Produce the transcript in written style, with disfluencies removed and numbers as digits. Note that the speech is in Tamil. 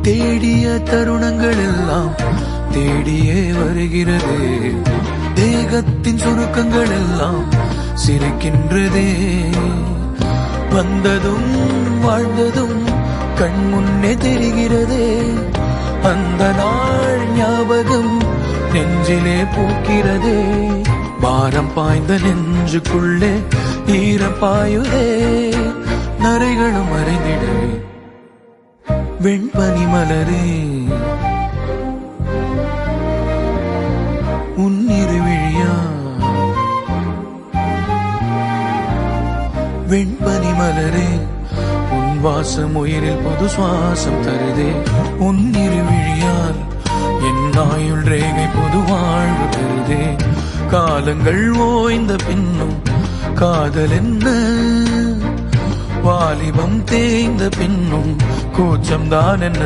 தேடிய தருணங்கள் எல்லாம் தேடியே வருகிறது. தேகத்தின் சுருக்கங்கள் எல்லாம் சிரிக்கின்றதே. வந்ததும் வாழ்ந்ததும் கண் முன்னே தெரிகிறதே. அந்த நாள் ஞாபகம் நெஞ்சிலே பூக்கிறதே. பாரம் பாய்ந்த நெஞ்சுக்குள்ளே ஈரம் பாயுதே. நரைகளும் மறைந்திடவே வெண்பனி மலரே உன்னிருவிழியா. வெண்பனி மலரே உன் வாசம் உயிரில் புது சுவாசம் தருதே. உன்னிருவிழியால் என் ஆயுள் ரேகை புது வாழ்வு தருதே. காலங்கள் ஓய்ந்த பின்னும் காதல் என்ன, வாலிபம் தேய்ந்த பின்னும் கூச்சம்தான் என்ன.